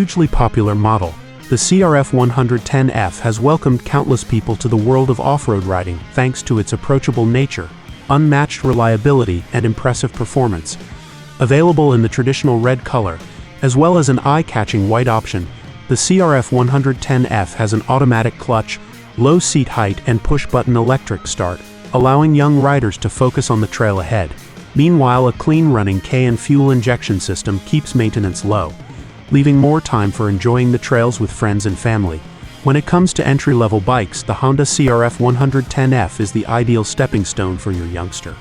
hugely popular model, the CRF110F has welcomed countless people to the world of off-road riding thanks to its approachable nature, unmatched reliability, and impressive performance. Available in the traditional red color, as well as an eye-catching white option, the CRF110F has an automatic clutch, low seat height, and push-button electric start, allowing young riders to focus on the trail ahead. Meanwhile, a clean-running Keihin fuel injection system keeps maintenance low, leaving more time for enjoying the trails with friends and family. When it comes to entry-level bikes, the Honda CRF110F is the ideal stepping stone for your Youngster.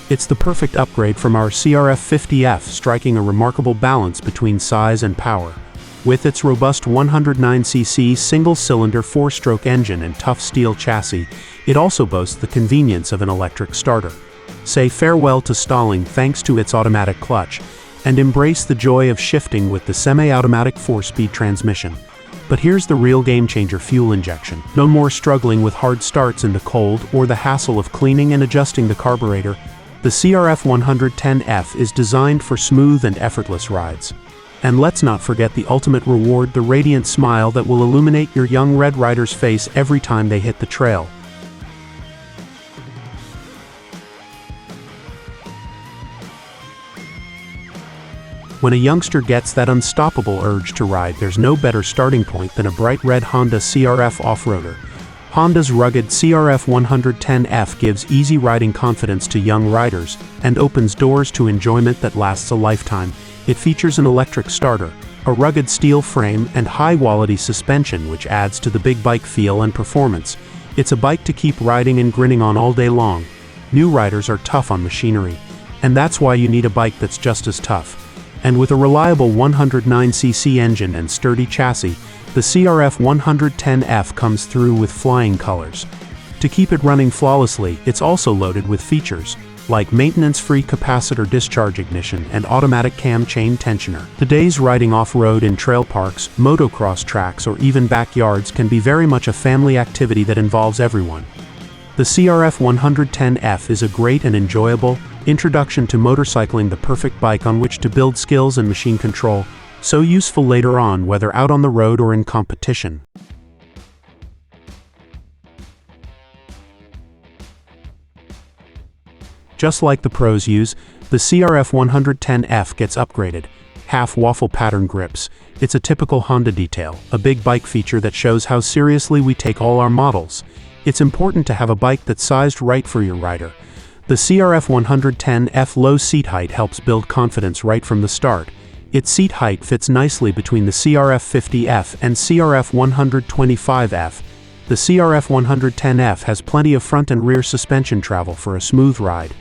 It's the perfect upgrade from our CRF50F, striking a remarkable balance between size and power. With its robust 109cc single-cylinder 4-stroke engine and tough steel chassis, it also boasts the convenience of an electric starter. Say farewell to stalling thanks to its automatic clutch, and embrace the joy of shifting with the semi-automatic 4-speed transmission. But here's the real game-changer: fuel injection. No more struggling with hard starts in the cold or the hassle of cleaning and adjusting the carburetor. The CRF110F is designed for smooth and effortless rides. And let's not forget the ultimate reward: the radiant smile that will illuminate your young Red Rider's face every time they hit the trail. When a youngster gets that unstoppable urge to ride, there's no better starting point than a bright red Honda CRF off-roader. Honda's rugged CRF110F gives easy riding confidence to young riders and opens doors to enjoyment that lasts a lifetime. It features an electric starter, a rugged steel frame, and high-quality suspension, which adds to the big bike feel and performance. It's a bike to keep riding and grinning on all day long. New riders are tough on machinery, and that's why you need a bike that's just as tough. And with a reliable 109cc engine and sturdy chassis, the CRF110F comes through with flying colors. To keep it running flawlessly, it's also loaded with features like maintenance-free capacitor discharge ignition and automatic cam chain tensioner. Today's riding off-road in trail parks, motocross tracks, or even backyards can be very much a family activity that involves everyone. The CRF110F is a great and enjoyable introduction to motorcycling, the perfect bike on which to build skills and machine control, so useful later on whether out on the road or in competition. Just like the pros use, the CRF110F gets upgraded. Half waffle pattern grips. It's a typical Honda detail, a big bike feature that shows how seriously we take all our models. It's important to have a bike that's sized right for your rider. The CRF110F low seat height helps build confidence right from the start. Its seat height fits nicely between the CRF50F and CRF125F. The CRF110F has plenty of front and rear suspension travel for a smooth ride.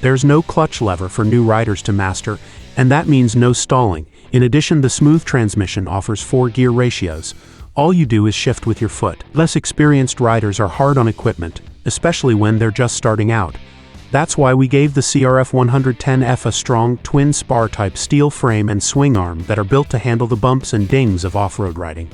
There's no clutch lever for new riders to master, and that means no stalling. In addition, the smooth transmission offers 4 gear ratios. All you do is shift with your foot. Less experienced riders are hard on equipment, especially when they're just starting out. That's why we gave the CRF110F a strong twin spar-type steel frame and swing arm that are built to handle the bumps and dings of off-road riding.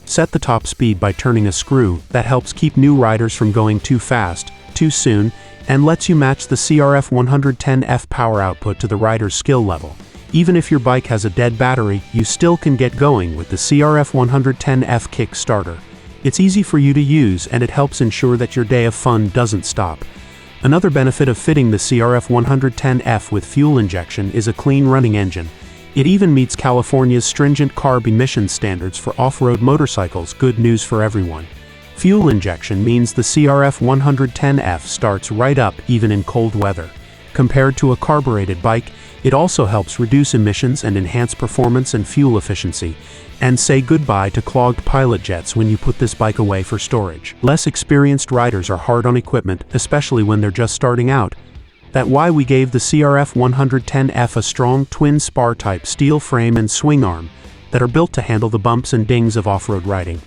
Set the top speed by turning a screw. That helps keep new riders from going too fast, too soon, and lets you match the CRF110F power output to the rider's skill level. Even if your bike has a dead battery, you still can get going with the CRF110F kick starter. It's easy for you to use, and it helps ensure that your day of fun doesn't stop. Another benefit of fitting the CRF110F with fuel injection is a clean running engine. It even meets California's stringent carb emissions standards for off-road motorcycles. Good news for everyone. Fuel injection means the CRF110F starts right up even in cold weather. Compared to a carbureted bike, it also helps reduce emissions and enhance performance and fuel efficiency. And say goodbye to clogged pilot jets when you put this bike away for storage. Less experienced riders are hard on equipment, especially when they're just starting out. That's why we gave the CRF110F a strong twin spar-type steel frame and swing arm that are built to handle the bumps and dings of off-road riding.